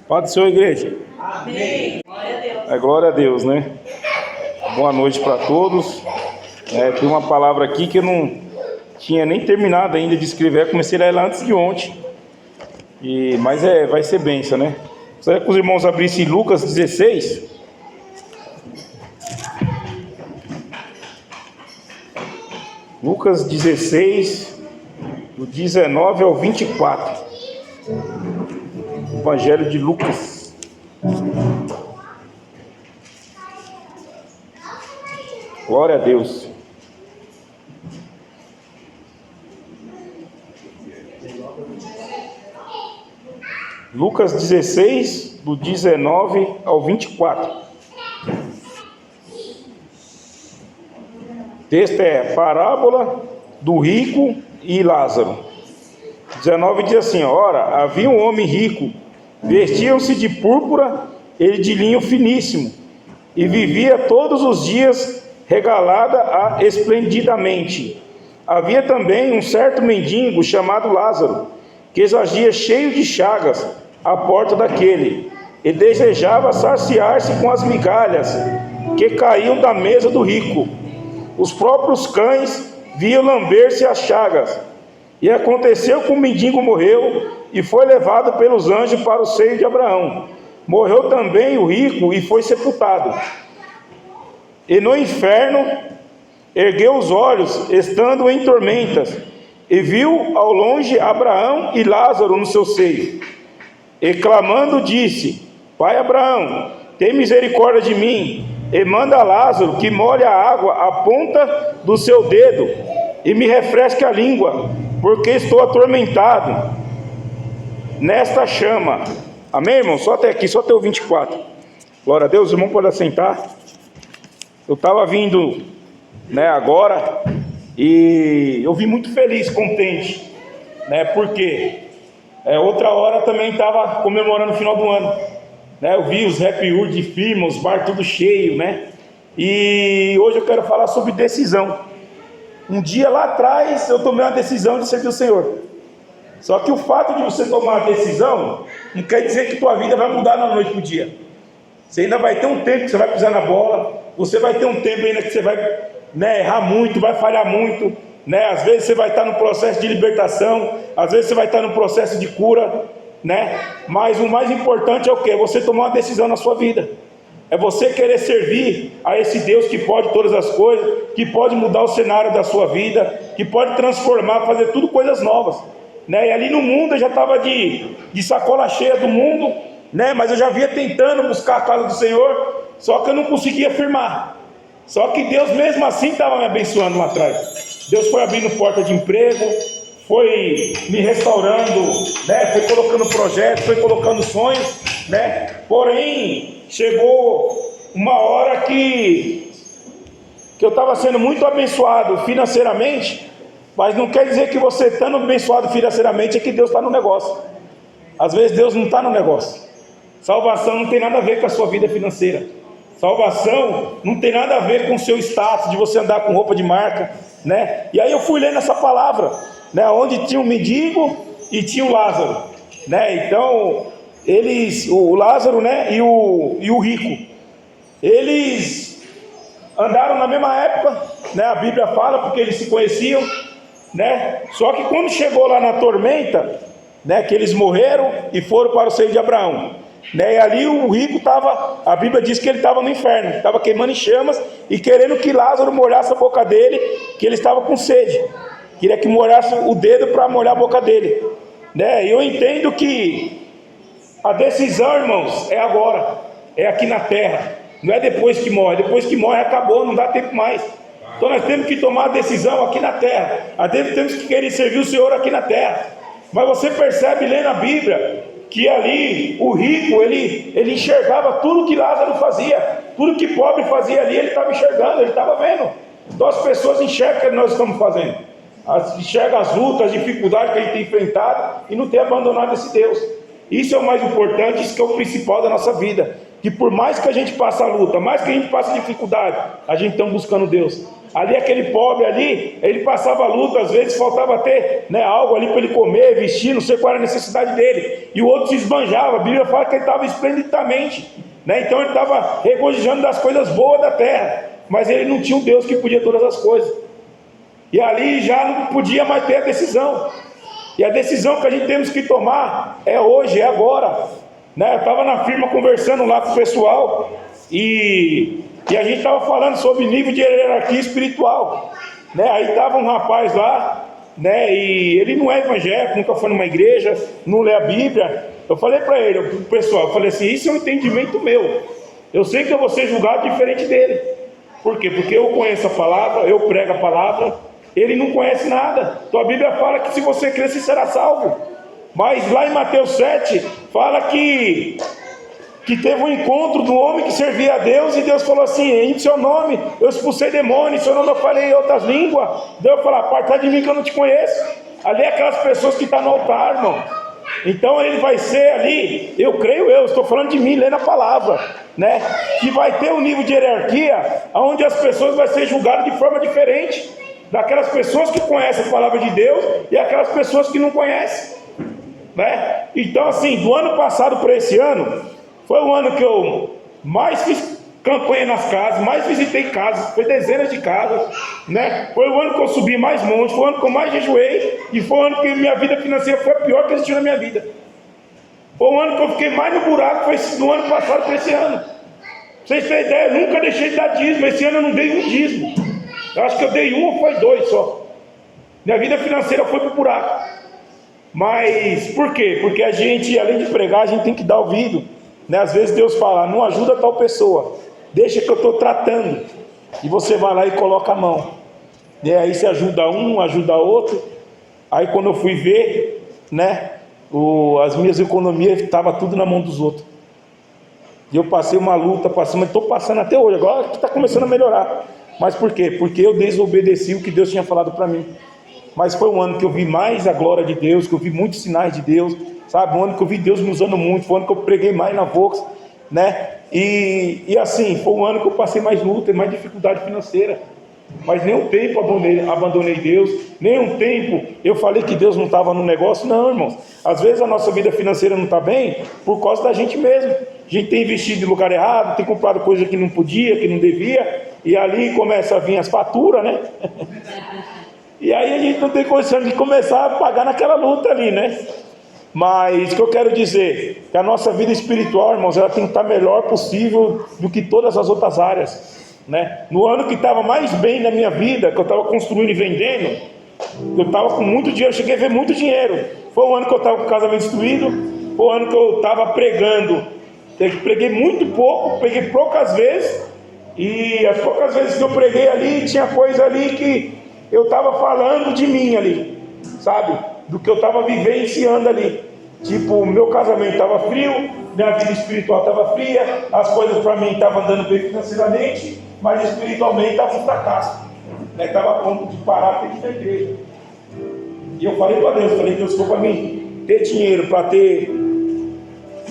Paz do Senhor, igreja. Amém. Glória a Deus. Glória a Deus, né? Boa noite para todos. Tem uma palavra aqui que eu não tinha nem terminado ainda de escrever. Eu comecei a ler ela antes de ontem. Mas vai ser bênção, né? Gostaria que os irmãos abrissem Lucas 16. Lucas 16, do 19 ao 24. Evangelho de Lucas. Glória a Deus. Lucas 16, do 19 ao 24. O texto é parábola do rico e Lázaro. 19 diz assim: ora, havia um homem rico, vestiam-se de púrpura e de linho finíssimo, e vivia todos os dias regalada esplendidamente. Havia também um certo mendigo chamado Lázaro, que jazia cheio de chagas à porta daquele, e desejava saciar-se com as migalhas que caíam da mesa do rico. Os próprios cães vinham lamber-se as chagas. E aconteceu que o mendigo morreu e foi levado pelos anjos para o seio de Abraão. Morreu também o rico e foi sepultado. E no inferno ergueu os olhos, estando em tormentas, e viu ao longe Abraão e Lázaro no seu seio. E clamando disse: Pai Abraão, tem misericórdia de mim, e manda Lázaro que molhe a água à ponta do seu dedo, e me refresque a língua, porque estou atormentado nesta chama. Amém, irmão? Só até aqui, só até o 24. Glória a Deus, irmão, pode assentar. Eu estava vindo, agora, e eu vim muito feliz, contente, porque outra hora também estava comemorando o final do ano, eu vi os Happy Hour de firma, os bar tudo cheio, e hoje eu quero falar sobre decisão. Um dia lá atrás eu tomei uma decisão de servir o Senhor. Só que o fato de você tomar uma decisão não quer dizer que tua vida vai mudar da noite para o dia. Você ainda vai ter um tempo que você vai pisar na bola. Você vai ter um tempo ainda que você vai errar muito, vai falhar muito. Às vezes você vai estar no processo de libertação. Às vezes você vai estar no processo de cura. Mas o mais importante é o quê? É você tomar uma decisão na sua vida. É você querer servir a esse Deus que pode todas as coisas, que pode mudar o cenário da sua vida, que pode transformar, fazer tudo coisas novas. E ali no mundo eu já estava de sacola cheia do mundo, mas eu já vinha tentando buscar a casa do Senhor, só que eu não conseguia firmar. Só que Deus mesmo assim estava me abençoando lá atrás. Deus foi abrindo porta de emprego, foi me restaurando, foi colocando projetos, foi colocando sonhos, porém chegou uma hora que eu estava sendo muito abençoado financeiramente, mas não quer dizer que você estando abençoado financeiramente é que Deus está no negócio. Às vezes Deus não está no negócio. Salvação não tem nada a ver com a sua vida financeira. Salvação não tem nada a ver com o seu status, de você andar com roupa de marca, E aí eu fui lendo essa palavra, onde tinha um mendigo e tinha o Lázaro, Então o Lázaro, e o rico, eles andaram na mesma época, A Bíblia fala porque eles se conheciam, Só que quando chegou lá na tormenta, que eles morreram e foram para o seio de Abraão, E ali o rico estava, a Bíblia diz que ele estava no inferno, estava queimando em chamas e querendo que Lázaro molhasse a boca dele, que ele estava com sede, queria que molhasse o dedo para molhar a boca dele, E eu entendo que a decisão, irmãos, é agora, é aqui na terra, não é depois que morre acabou, não dá tempo mais. Então nós temos que tomar a decisão aqui na terra, temos que querer servir o Senhor aqui na terra. Mas você percebe, lendo a Bíblia, que ali o rico, ele enxergava tudo que Lázaro fazia, tudo que pobre fazia ali, ele estava enxergando, ele estava vendo. Então as pessoas enxergam o que nós estamos fazendo, enxergam as lutas, as dificuldades que a gente tem enfrentado e não tem abandonado esse Deus. Isso é o mais importante, isso que é o principal da nossa vida, que por mais que a gente passe a luta, mais que a gente passe dificuldade, a gente está buscando Deus. Ali aquele pobre ali, ele passava luta, às vezes faltava até, né, algo ali para ele comer, vestir, não sei qual era a necessidade dele. E o outro se esbanjava. A Bíblia fala que ele estava esplendidamente, né? Então ele estava regozijando das coisas boas da terra, mas ele não tinha um Deus que podia todas as coisas. E ali já não podia mais ter a decisão. E a decisão que a gente temos que tomar é hoje, é agora, né? Eu estava na firma conversando lá com o pessoal e a gente estava falando sobre nível de hierarquia espiritual, né? Aí estava um rapaz lá, né? E ele não é evangélico, nunca foi numa igreja, não lê a Bíblia. Eu falei para ele, pro pessoal, eu falei assim: isso é um entendimento meu. Eu sei que eu vou ser julgado diferente dele. Por quê? Porque eu conheço a palavra, eu prego a palavra. Ele não conhece nada. Então a Bíblia fala que se você crer, você será salvo. Mas lá em Mateus 7, fala que teve um encontro do homem que servia a Deus, e Deus falou assim: em seu nome eu expulsei demônios, em seu nome eu falei em outras línguas. Deus falou: aparta de mim que eu não te conheço. Ali é aquelas pessoas que estão no altar, irmão. Então ele vai ser ali, eu creio, eu estou falando de mim, lendo a palavra, né? Que vai ter um nível de hierarquia onde as pessoas vão ser julgadas de forma diferente daquelas pessoas que conhecem a palavra de Deus e aquelas pessoas que não conhecem, né? Então assim, do ano passado para esse ano, foi o ano que eu mais fiz campanha nas casas, mais visitei casas, foi dezenas de casas, né? Foi o ano que eu subi mais monte, foi o ano que eu mais jejuei, e foi o ano que minha vida financeira foi a pior que existiu na minha vida. Foi o ano que eu fiquei mais no buraco, foi do ano passado para esse ano. Pra vocês terem ideia, eu nunca deixei de dar dízimo, esse ano eu não dei um dízimo. Eu acho que eu dei um ou foi dois só. Minha vida financeira foi pro buraco. Mas por quê? Porque a gente, além de pregar, a gente tem que dar ouvido, né? Às vezes Deus fala: não ajuda tal pessoa, deixa que eu estou tratando. E você vai lá e coloca a mão. E aí você ajuda um, ajuda outro. Aí quando eu fui ver, né, as minhas economias estavam tudo na mão dos outros. E eu passei uma luta, mas estou passando até hoje. Agora que está começando a melhorar. Mas por quê? Porque eu desobedeci o que Deus tinha falado para mim. Mas foi um ano que eu vi mais a glória de Deus, que eu vi muitos sinais de Deus, sabe? Um ano que eu vi Deus me usando muito, foi um ano que eu preguei mais na Vox, né? E assim, foi um ano que eu passei mais luta e mais dificuldade financeira. Mas nenhum tempo abandonei Deus, nenhum tempo eu falei que Deus não estava no negócio. Não, irmãos. Às vezes a nossa vida financeira não está bem por causa da gente mesmo. A gente tem investido em lugar errado, tem comprado coisa que não podia, que não devia, e ali começa a vir as faturas, né? E aí a gente não tem condição de começar a pagar naquela luta ali, né? Mas o que eu quero dizer, que a nossa vida espiritual, irmãos, ela tem que estar melhor possível do que todas as outras áreas, né? No ano que estava mais bem na minha vida, que eu estava construindo e vendendo, eu estava com muito dinheiro, eu cheguei a ver muito dinheiro. Foi o ano que eu estava com o casamento destruído, foi o ano que eu estava pregando. Eu preguei muito pouco, preguei poucas vezes, e as poucas vezes que eu preguei ali, tinha coisa ali que eu estava falando de mim ali, sabe? Do que eu estava vivenciando ali. Tipo, meu casamento estava frio, minha vida espiritual estava fria, as coisas para mim estavam andando bem financeiramente, mas espiritualmente estava um fracasso, né? Estava a ponto de parar, ter que ir na igreja. E eu falei para Deus, Deus, for para mim ter dinheiro, para ter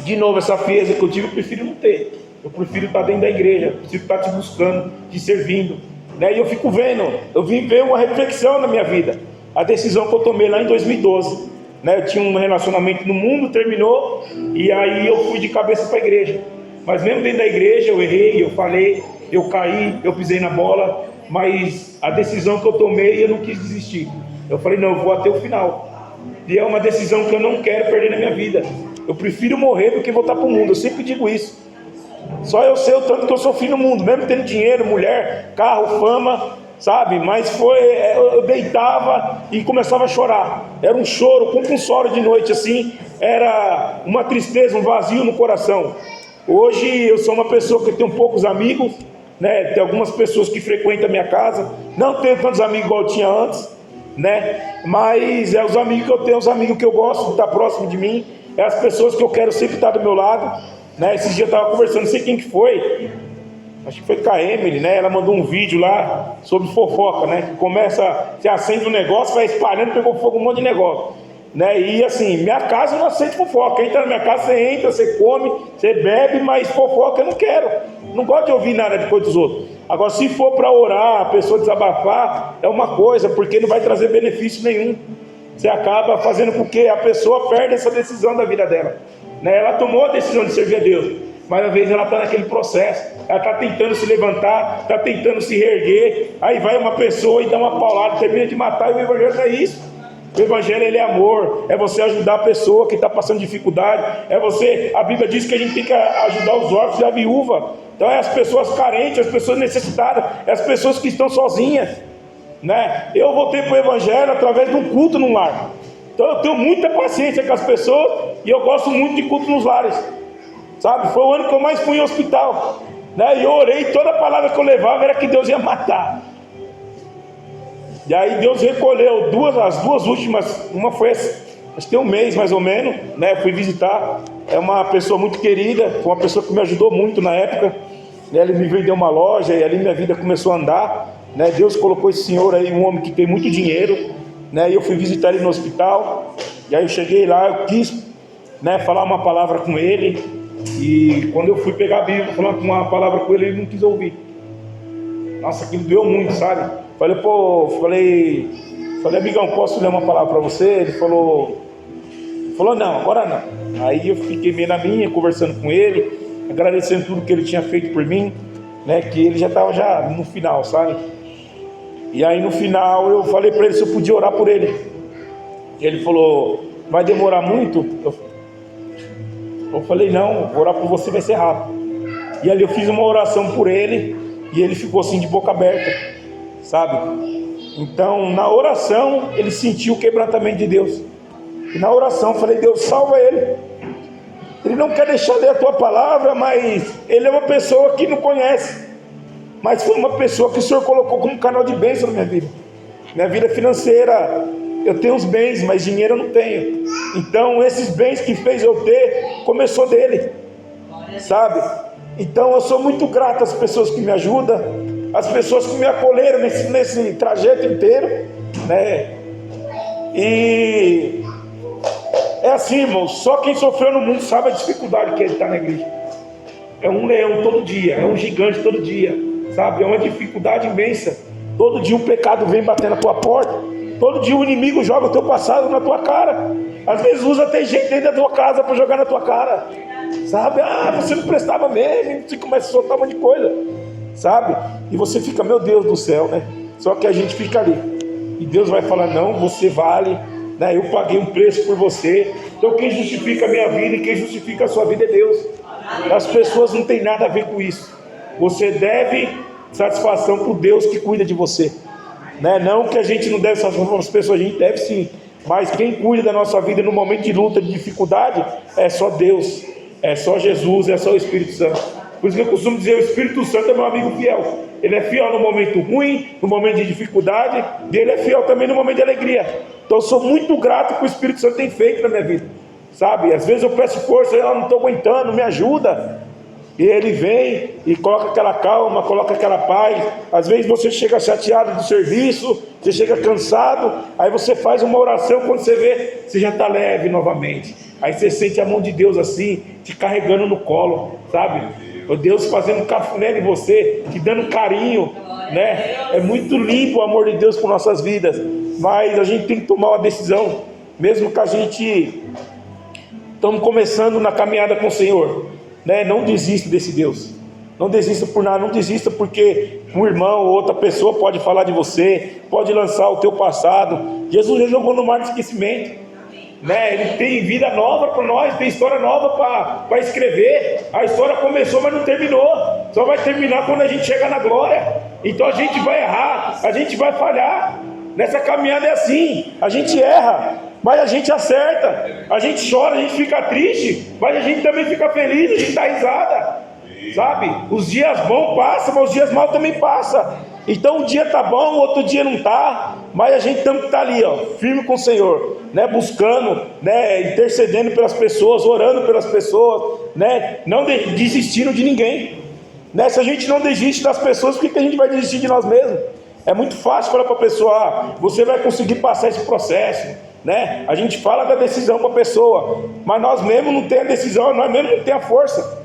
de novo essa frieza que eu tive, eu prefiro não ter. Eu prefiro estar dentro da igreja, eu prefiro estar te buscando, te servindo, né? E eu fico vendo, eu vim ver uma reflexão na minha vida, a decisão que eu tomei lá em 2012, né? Eu tinha um relacionamento no mundo, terminou, e aí eu fui de cabeça para a igreja. Mas mesmo dentro da igreja eu errei, eu falei, eu caí, eu pisei na bola, mas a decisão que eu tomei, eu não quis desistir. Eu falei: não, eu vou até o final. E é uma decisão que eu não quero perder na minha vida. Eu prefiro morrer do que voltar para o mundo. Eu sempre digo isso. Só eu sei o tanto que eu sofri no mundo, mesmo tendo dinheiro, mulher, carro, fama, sabe? Mas eu deitava e começava a chorar. Era um choro, compulsório de noite assim. Era uma tristeza, um vazio no coração. Hoje eu sou uma pessoa que tem poucos amigos, né? Tem algumas pessoas que frequentam a minha casa. Não tenho tantos amigos igual eu tinha antes, né? Mas os amigos que eu tenho, os amigos que eu gosto de estar próximo de mim, é as pessoas que eu quero sempre estar do meu lado, né? Esses dias eu estava conversando, não sei quem que foi, acho que foi com a Emily, né? Ela mandou um vídeo lá sobre fofoca, né? Que começa, você acende um negócio, vai espalhando, pegou fogo um monte de negócio, né? E assim, minha casa eu não aceito fofoca. Entra na minha casa, você entra, você come, você bebe, mas fofoca eu não quero. Não gosto de ouvir nada de coisa dos outros. Agora, se for para orar, a pessoa desabafar, é uma coisa, porque não vai trazer benefício nenhum. Você acaba fazendo com que a pessoa perda essa decisão da vida dela, né? Ela tomou a decisão de servir a Deus, mas às vezes ela está naquele processo, ela está tentando se levantar, está tentando se reerguer, aí vai uma pessoa e dá uma paulada, termina de matar, e o evangelho não é isso. O evangelho, ele é amor, é você ajudar a pessoa que está passando dificuldade, é você, a Bíblia diz que a gente tem que ajudar os órfãos e a viúva, então é as pessoas carentes, as pessoas necessitadas, é as pessoas que estão sozinhas, né? Eu voltei para o evangelho através de um culto no lar, então eu tenho muita paciência com as pessoas, e eu gosto muito de culto nos lares, sabe? Foi o ano que eu mais fui em hospital, né? E eu orei, toda a palavra que eu levava era que Deus ia matar. E aí Deus recolheu as duas últimas, uma foi, acho que tem um mês mais ou menos, né? Eu fui visitar, é uma pessoa muito querida, foi uma pessoa que me ajudou muito na época, né? Ele me vendeu uma loja e ali minha vida começou a andar, né? Deus colocou esse senhor aí, um homem que tem muito dinheiro, né? E eu fui visitar ele no hospital, e aí eu cheguei lá, eu quis, né, falar uma palavra com ele, e quando eu fui pegar a Bíblia, falar uma palavra com ele, ele não quis ouvir. Nossa, aquilo doeu muito, sabe? Falei, amigão, posso ler uma palavra para você? Ele falou, não, agora não. Aí eu fiquei meio na minha, conversando com ele, agradecendo tudo que ele tinha feito por mim, né? Que ele já estava já no final, sabe? E aí no final eu falei para ele se eu podia orar por ele. Ele falou, vai demorar muito? Eu falei, não, vou orar por você, vai ser rápido. E ali eu fiz uma oração por ele, e ele ficou assim de boca aberta, sabe? Então na oração ele sentiu o quebrantamento de Deus, e na oração eu falei, Deus, salva ele. Ele não quer deixar ler a tua palavra, mas ele é uma pessoa que não conhece, mas foi uma pessoa que o Senhor colocou como canal de bênção na minha vida financeira. Eu tenho os bens, mas dinheiro eu não tenho. Então esses bens que fez eu ter, começou dele, sabe? Então eu sou muito grato às pessoas que me ajudam, as pessoas que me acolheram nesse trajeto inteiro, né? E é assim, irmãos, só quem sofreu no mundo sabe a dificuldade que ele está na igreja. É um leão todo dia, é um gigante todo dia, sabe? É uma dificuldade imensa. Todo dia o pecado vem bater na tua porta, todo dia o inimigo joga o teu passado na tua cara. Às vezes usa até gente dentro da tua casa para jogar na tua cara, sabe? Você não prestava mesmo, você começa a soltar um monte de coisa, sabe? E você fica, meu Deus do céu, né? Só que a gente fica ali, e Deus vai falar, não, você vale, né? Eu paguei um preço por você. Então quem justifica a minha vida e quem justifica a sua vida é Deus. As pessoas não têm nada a ver com isso. Você deve satisfação para o Deus que cuida de você, né? Não que a gente não deve satisfação para as pessoas, a gente deve sim, mas quem cuida da nossa vida no momento de luta, de dificuldade, é só Deus, é só Jesus, é só o Espírito Santo. Por isso que eu costumo dizer, o Espírito Santo é meu amigo fiel. Ele é fiel no momento ruim, no momento de dificuldade, e ele é fiel também no momento de alegria. Então eu sou muito grato que o Espírito Santo tem feito na minha vida, sabe? Às vezes eu peço força, eu não estou aguentando, me ajuda. E ele vem e coloca aquela calma, coloca aquela paz. Às vezes você chega chateado do serviço, você chega cansado, aí você faz uma oração, quando você vê, você já está leve novamente. Aí você sente a mão de Deus assim, te carregando no colo, sabe? O Deus fazendo um cafuné em você, te dando carinho, né? É muito limpo o amor de Deus por nossas vidas. Mas a gente tem que tomar uma decisão, mesmo que a gente estamos começando na caminhada com o Senhor, né? Não desista desse Deus, não desista por nada, não desista porque um irmão ou outra pessoa pode falar de você, pode lançar o teu passado. Jesus já jogou no mar de esquecimento, né? Ele tem vida nova para nós, tem história nova para escrever. A história começou, mas não terminou, só vai terminar quando a gente chegar na glória. Então a gente vai errar, a gente vai falhar. Nessa caminhada é assim, a gente erra, mas a gente acerta, a gente chora, a gente fica triste, mas a gente também fica feliz, a gente dá risada, sabe? Os dias bons passam, mas os dias maus também passam. Então um dia tá bom, o outro dia não tá, mas a gente tem que estar ali, ó, firme com o Senhor, né? Buscando, né? Intercedendo pelas pessoas, orando pelas pessoas, né? Não desistindo de ninguém, né? Se a gente não desiste das pessoas, por que a gente vai desistir de nós mesmos? É muito fácil falar para a pessoa, você vai conseguir passar esse processo, né? A gente fala da decisão para a pessoa, mas nós mesmos não temos a decisão, nós mesmos não temos a força.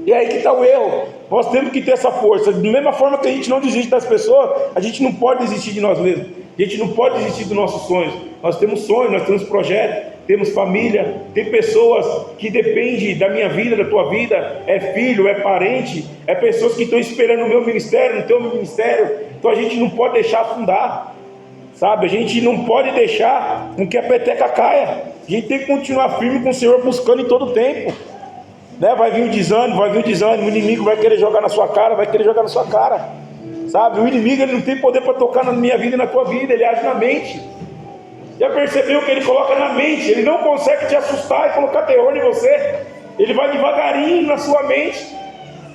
E é aí que está o erro. Nós temos que ter essa força. Da mesma forma que a gente não desiste das pessoas, a gente não pode desistir de nós mesmos. A gente não pode desistir dos nossos sonhos. Nós temos sonhos, nós temos projetos, temos família, tem pessoas que dependem da minha vida, da tua vida, é filho, é parente, é pessoas que estão esperando o meu ministério, no teu ministério. Então a gente não pode deixar afundar, sabe? A gente não pode deixar com que a peteca caia. A gente tem que continuar firme com o Senhor, buscando em todo o tempo, né? Vai vir o desânimo, o inimigo vai querer jogar na sua cara, sabe? O inimigo, ele não tem poder para tocar na minha vida e na tua vida, ele age na mente. Já percebeu que ele coloca na mente? Ele não consegue te assustar e colocar terror em você. Ele vai devagarinho na sua mente,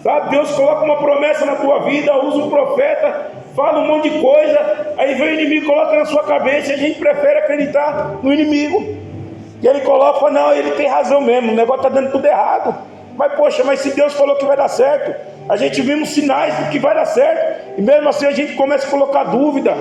sabe? Deus coloca uma promessa na tua vida, usa um profeta, fala um monte de coisa, aí vem o inimigo, coloca na sua cabeça, e a gente prefere acreditar no inimigo. E ele coloca, não, ele tem razão mesmo, o negócio está dando tudo errado. Mas poxa, mas se Deus falou que vai dar certo, a gente vimos sinais de que vai dar certo, e mesmo assim a gente começa a colocar dúvida.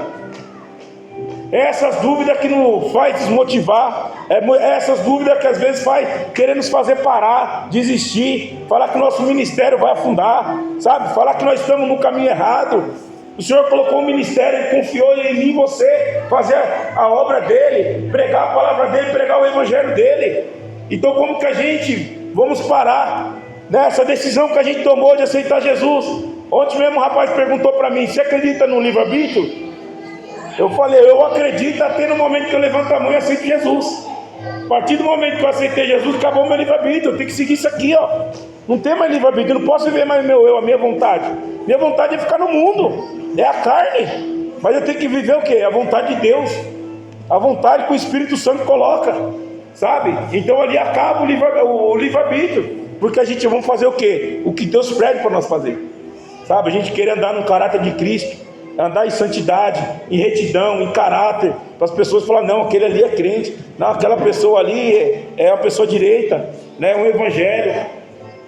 É essas dúvidas que nos faz desmotivar, é essas dúvidas que às vezes faz querer nos fazer parar, desistir, falar que o nosso ministério vai afundar, sabe? Falar que nós estamos no caminho errado. O Senhor colocou um ministério, Ele confiou em mim e você, fazer a obra dEle, pregar a palavra dEle, pregar o evangelho dEle. Então como que a gente vamos parar nessa decisão que a gente tomou de aceitar Jesus? Ontem mesmo um rapaz perguntou para mim, você acredita no livre-arbítrio? Eu falei, eu acredito até no momento que eu levanto a mão e aceito Jesus. A partir do momento que eu aceitei Jesus, acabou o meu livre-arbítrio. Eu tenho que seguir isso aqui, ó. Não tem mais livre-arbítrio, eu não posso viver mais meu eu, a minha vontade. Minha vontade é ficar no mundo, é a carne. Mas eu tenho que viver o quê? A vontade de Deus, a vontade que o Espírito Santo coloca, sabe? Então ali acaba o livre-arbítrio, porque a gente vamos fazer o quê? O que Deus pede para nós fazer, sabe? A gente querer andar no caráter de Cristo, andar em santidade, em retidão, em caráter, para as pessoas falarem, não, aquele ali é crente, não, aquela pessoa ali é uma pessoa direita, né, um evangelho.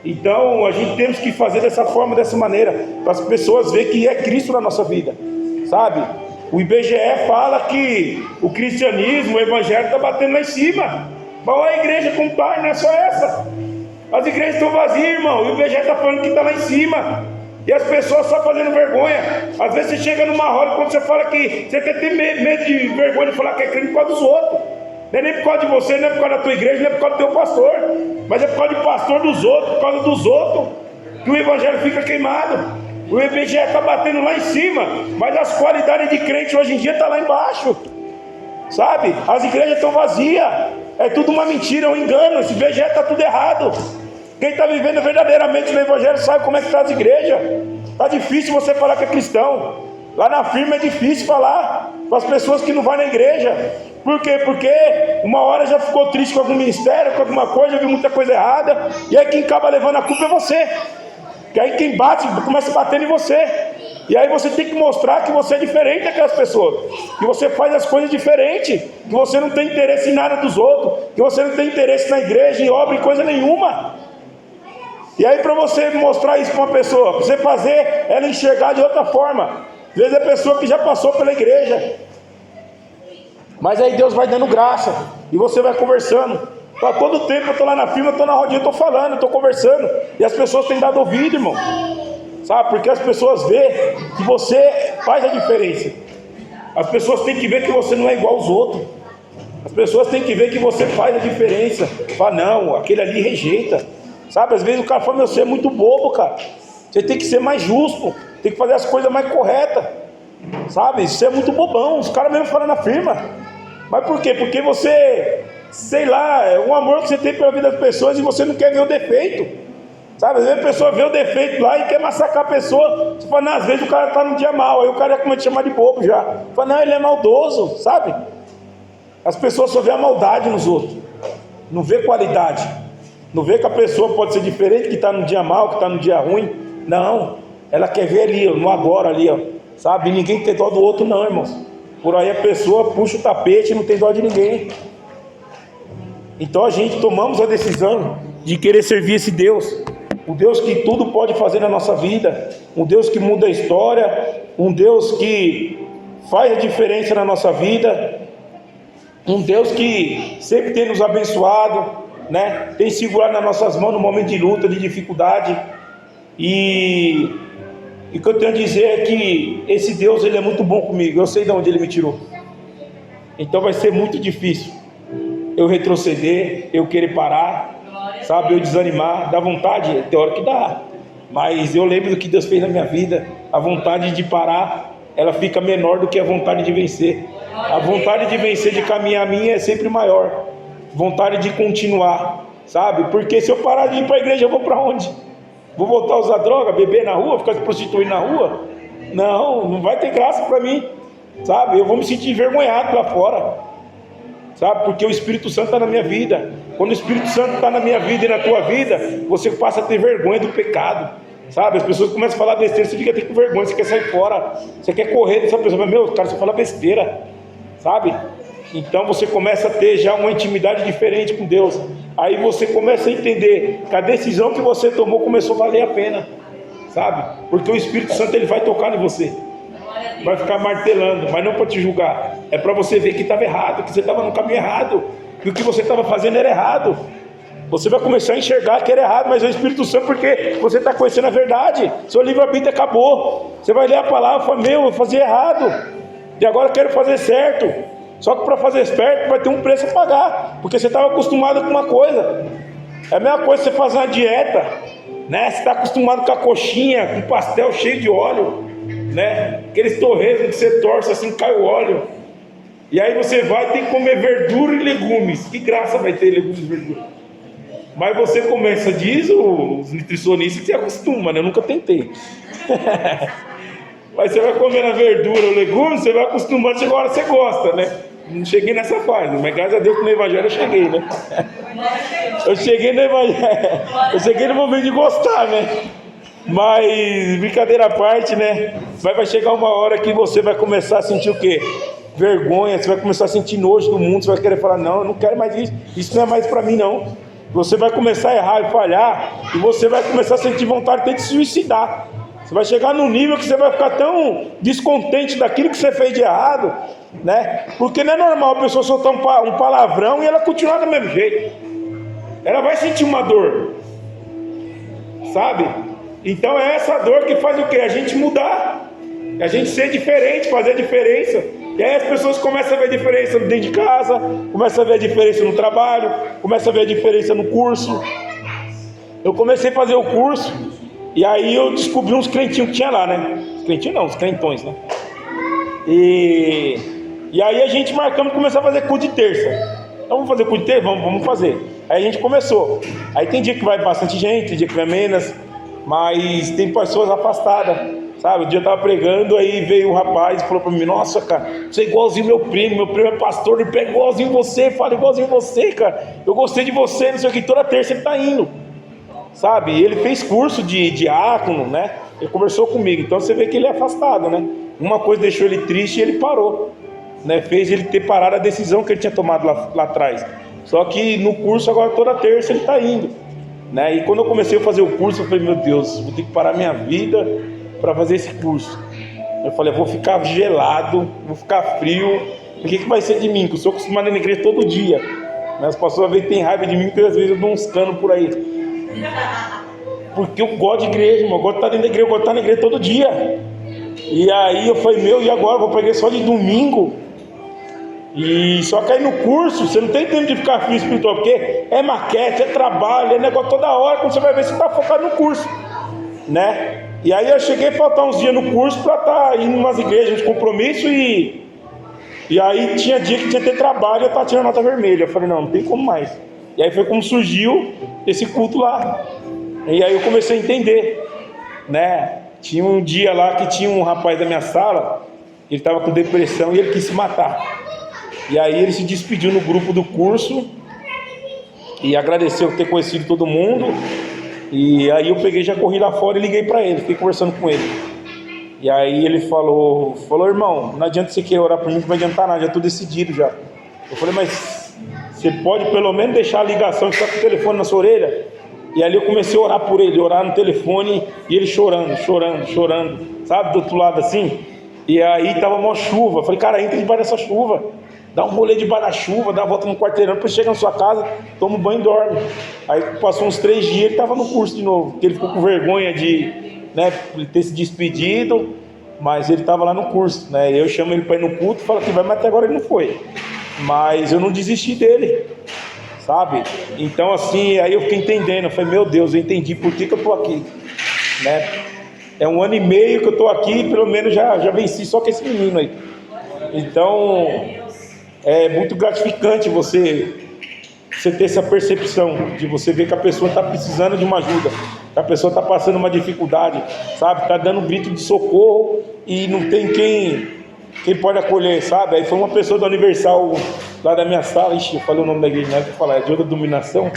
Então a gente temos que fazer dessa forma, dessa maneira, para as pessoas verem que é Cristo na nossa vida, sabe? O IBGE fala que o cristianismo, o evangelho está batendo lá em cima, mas olha a igreja como está, não é só essa. As igrejas estão vazias, irmão, e o IBGE está falando que está lá em cima. E as pessoas só fazendo vergonha. Às vezes você chega numa roda, quando você fala que você tem medo de vergonha de falar que é crente por causa dos outros. Não é nem por causa de você, não é por causa da tua igreja, não é por causa do teu pastor, mas é por causa do pastor dos outros, por causa dos outros, que o evangelho fica queimado. O IBGE está batendo lá em cima, mas as qualidades de crente hoje em dia estão lá embaixo, sabe? As igrejas estão vazias, é tudo uma mentira, um engano. Esse IBGE está tudo errado. Quem está vivendo verdadeiramente no evangelho sabe como é que está as igrejas. Está difícil você falar que é cristão. Lá na firma é difícil falar para as pessoas que não vão na igreja. Por quê? Porque uma hora já ficou triste com algum ministério, com alguma coisa, viu muita coisa errada, e aí quem acaba levando a culpa é você. Que aí quem bate, começa a bater em você. E aí você tem que mostrar que você é diferente daquelas pessoas, que você faz as coisas diferentes, que você não tem interesse em nada dos outros, que você não tem interesse na igreja, em obra, em coisa nenhuma. E aí para você mostrar isso para uma pessoa, para você fazer ela enxergar de outra forma. Às vezes é pessoa que já passou pela igreja, mas aí Deus vai dando graça, e você vai conversando. Então, todo tempo eu estou lá na firma, eu estou na rodinha, eu estou falando, eu estou conversando, e as pessoas têm dado ouvido, irmão, sabe? Porque as pessoas veem que você faz a diferença. As pessoas têm que ver que você não é igual aos outros. As pessoas têm que ver que você faz a diferença. Fala, não, aquele ali rejeita. Sabe, às vezes o cara fala, meu, você é muito bobo, cara. Você tem que ser mais justo, tem que fazer as coisas mais corretas. Sabe, você é muito bobão. Os caras mesmo falam na firma. Mas por quê? Porque você, sei lá, é um amor que você tem pela vida das pessoas e você não quer ver o defeito. Sabe, às vezes a pessoa vê o defeito lá e quer massacrar a pessoa. Você fala, não, às vezes o cara está num dia mal, aí o cara já começa a chamar de bobo já. Fala, não, ele é maldoso, sabe? As pessoas só vê a maldade nos outros, não vê qualidade. Não vê que a pessoa pode ser diferente, que está no dia mal, que está no dia ruim. Não, ela quer ver ali, no agora ali, ó. Sabe, ninguém tem dó do outro não, irmãos. Por aí a pessoa puxa o tapete e não tem dó de ninguém. Então a gente tomamos a decisão de querer servir esse Deus, o Deus que tudo pode fazer na nossa vida, um Deus que muda a história, um Deus que faz a diferença na nossa vida, um Deus que sempre tem nos abençoado, né? Tem segurado nas nossas mãos no momento de luta, de dificuldade. E o que eu tenho a dizer é que esse Deus, ele é muito bom comigo. Eu sei de onde ele me tirou. Então vai ser muito difícil eu retroceder, eu querer parar, sabe, eu desanimar. Dá vontade, tem hora que dá, mas eu lembro do que Deus fez na minha vida. A vontade de parar, ela fica menor do que a vontade de vencer. A vontade de vencer, de caminhar minha, é sempre maior. Vontade de continuar, sabe, porque se eu parar de ir para a igreja, eu vou para onde? Vou voltar a usar droga, beber na rua, ficar se prostituindo na rua? Não vai ter graça para mim, sabe, eu vou me sentir envergonhado lá fora, sabe, porque o Espírito Santo está na minha vida. Quando o Espírito Santo está na minha vida e na tua vida, você passa a ter vergonha do pecado, sabe, as pessoas começam a falar besteira, você fica até com vergonha, você quer sair fora, você quer correr dessa pessoa, mas meu, cara, você fala besteira, sabe, então você começa a ter já uma intimidade diferente com Deus. Aí você começa a entender que a decisão que você tomou começou a valer a pena, sabe, porque o Espírito Santo, ele vai tocar em você, vai ficar martelando, mas não para te julgar, é para você ver que estava errado, que você estava no caminho errado, que o que você estava fazendo era errado. Você vai começar a enxergar que era errado, mas é o Espírito Santo, porque você está conhecendo a verdade. Seu livre-arbítrio acabou. Você vai ler a palavra e fala, meu, eu fazia errado, e agora eu quero fazer certo. Só que para fazer certo vai ter um preço a pagar, porque você estava acostumado com uma coisa. É a mesma coisa que você fazer uma dieta, né? Você está acostumado com a coxinha, com pastel cheio de óleo, né? Aqueles torresmos que você torce assim, cai o óleo. E aí você vai ter que comer verdura e legumes. Que graça vai ter legumes e verdura? Mas você começa, diz os nutricionistas, que se acostuma, né? Eu nunca tentei. Mas você vai comendo a verdura, o legume, você vai acostumando, chega a hora você gosta, né? Não cheguei nessa fase, mas graças a Deus que no Evangelho eu cheguei, né? Eu cheguei no Evangelho, eu cheguei no momento de gostar, né? Mas, brincadeira à parte, né? Vai chegar uma hora que você vai começar a sentir o quê? Vergonha, você vai começar a sentir nojo do mundo, você vai querer falar, não, eu não quero mais isso não é mais pra mim, não. Você vai começar a errar e falhar, e você vai começar a sentir vontade até de se suicidar. Você vai chegar num nível que você vai ficar tão descontente daquilo que você fez de errado, né? Porque não é normal a pessoa soltar um palavrão e ela continuar do mesmo jeito. Ela vai sentir uma dor, sabe? Então é essa dor que faz o quê? A gente mudar, a gente ser diferente, fazer a diferença. E aí as pessoas começam a ver a diferença dentro de casa, começam a ver a diferença no trabalho, começam a ver a diferença no curso. Eu comecei a fazer o curso, e aí eu descobri uns crentinhos que tinha lá, né? Os crentinhos não, os crentões, né? E aí a gente marcamos começar a fazer culto de terça. Então vamos fazer culto de terça? Vamos fazer. Aí a gente começou. Aí tem dia que vai bastante gente, tem dia que vai menos, mas tem pessoas afastadas, sabe? Um dia eu estava pregando, aí veio um rapaz e falou para mim, nossa, cara, você é igualzinho meu primo é pastor, ele pega igualzinho você, fala igualzinho você, cara. Eu gostei de você, não sei o que, toda terça ele está indo. Sabe, ele fez curso de diácono, né? Ele conversou comigo, então você vê que ele é afastado, né? Uma coisa deixou ele triste e ele parou, né? Fez ele ter parado a decisão que ele tinha tomado lá atrás. Só que no curso agora toda terça ele está indo, né? E quando eu comecei a fazer o curso, eu falei, meu Deus, vou ter que parar minha vida para fazer esse curso. Eu falei, eu vou ficar gelado, vou ficar frio, o que vai ser de mim? Que eu sou acostumado na igreja todo dia, né? As pessoas às vezes têm raiva de mim, porque às vezes eu dou uns canos por aí. Porque eu gosto de igreja, irmão. Eu gosto de estar dentro da igreja, eu gosto de estar na igreja todo dia. E aí eu falei, meu, e agora? Eu vou para a igreja só de domingo. E só que aí no curso, você não tem tempo de ficar frio espiritual, porque é maquete, é trabalho, é negócio toda hora. Quando você vai ver, você está focado no curso, né? E aí eu cheguei a faltar uns dias no curso para estar indo em umas igrejas, uns compromissos. E aí tinha dia que tinha que ter trabalho e eu estava tirando nota vermelha. Eu falei, não tem como mais. E aí foi como surgiu esse culto lá. E aí eu comecei a entender, né? Tinha um dia lá que tinha um rapaz da minha sala, ele estava com depressão e ele quis se matar. E aí ele se despediu no grupo do curso e agradeceu por ter conhecido todo mundo. E aí eu peguei, já corri lá fora e liguei para ele, fiquei conversando com ele. E aí ele falou, irmão, não adianta você querer orar por mim, não vai adiantar nada, já estou decidido já. Eu falei, mas você pode pelo menos deixar a ligação, ficar com o telefone na sua orelha? E ali eu comecei a orar por ele, orar no telefone, e ele chorando, sabe, do outro lado assim. E aí tava uma chuva, eu falei, cara, entra debaixo dessa chuva. dá um rolê debaixo da chuva, dá uma volta no quarteirão, depois chega na sua casa, toma um banho e dorme. Aí passou uns 3 dias, ele estava no curso de novo, porque ele ficou com vergonha de, né, ter se despedido, mas ele estava lá no curso, né? Eu chamo ele para ir no culto, falo que vai, mas até agora ele não foi. Mas eu não desisti dele, sabe? Então assim, aí eu fiquei entendendo, eu falei, meu Deus, eu entendi por que eu estou aqui, né? É 1 ano e meio que eu estou aqui, pelo menos já venci só com esse menino aí. Então, é muito gratificante você ter essa percepção de você ver que a pessoa está precisando de uma ajuda, que a pessoa está passando uma dificuldade, sabe? Está dando um grito de socorro e não tem quem pode acolher, sabe? Aí foi uma pessoa do Universal lá da minha sala, ixi, eu falei o nome da igreja, não é que eu falar, é de outra dominação.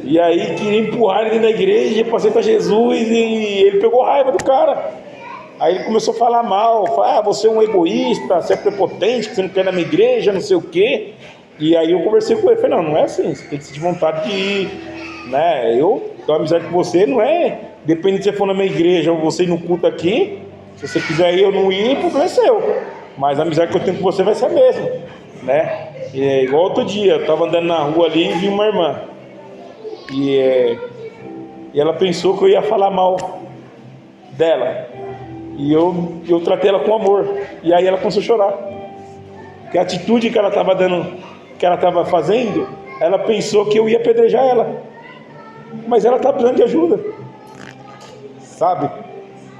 E aí queria empurrar ele dentro da igreja, passei para Jesus e ele pegou raiva do cara. Aí ele começou a falar mal, você é um egoísta, você é prepotente, que você não quer na minha igreja, não sei o quê. E aí eu conversei com ele, falei, não é assim, você tem que sentir vontade de ir, né? Eu tenho amizade com você, não é, depende se você for na minha igreja ou você ir no culto aqui, se você quiser ir ou não ir, o problema é seu. Mas a amizade que eu tenho com você vai ser a mesma, né? E é igual outro dia, eu estava andando na rua ali e vi uma irmã. E ela pensou que eu ia falar mal dela. E eu tratei ela com amor. E aí ela começou a chorar. Porque a atitude que ela estava dando, que ela estava fazendo, ela pensou que eu ia apedrejar ela. Mas ela está precisando de ajuda. Sabe?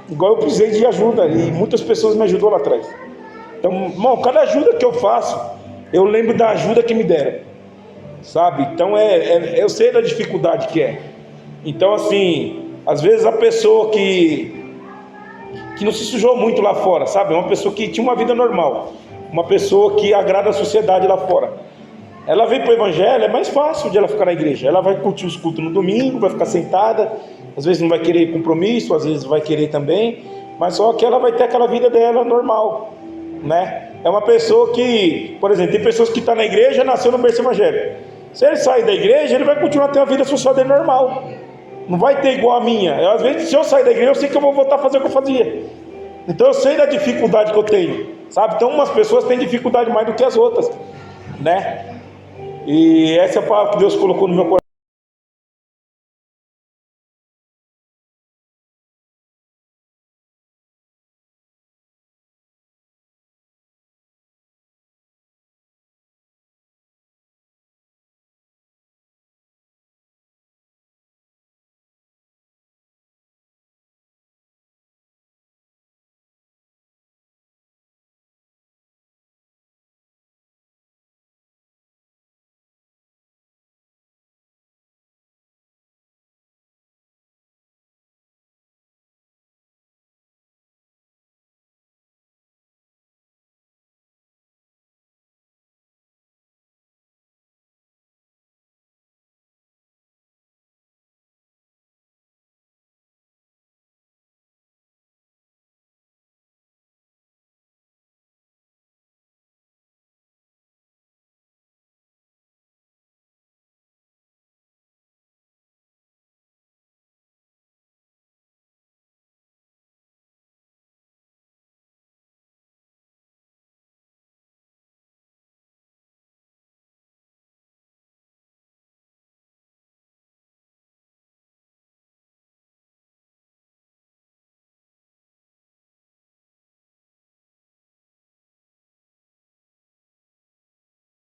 Igual eu precisei de ajuda. E muitas pessoas me ajudou lá atrás. Então, irmão, cada ajuda que eu faço, eu lembro da ajuda que me deram. Sabe? Então eu sei da dificuldade que é. Então assim, às vezes a pessoa que não se sujou muito lá fora, sabe? Uma pessoa que tinha uma vida normal, uma pessoa que agrada a sociedade lá fora, ela vem para o evangelho, é mais fácil de ela ficar na igreja. Ela vai curtir os cultos no domingo, vai ficar sentada, às vezes não vai querer compromisso, às vezes vai querer também, mas só que ela vai ter aquela vida dela normal, né? É uma pessoa que, por exemplo, tem pessoas que estão na igreja, nasceu no berço evangélico. Se ele sair da igreja, ele vai continuar tendo a vida social dele normal. Não vai ter igual a minha. Às vezes, se eu sair da igreja, eu sei que eu vou voltar a fazer o que eu fazia. Então eu sei da dificuldade que eu tenho, sabe? Então umas pessoas têm dificuldade mais do que as outras, né? E essa é a palavra que Deus colocou no meu coração.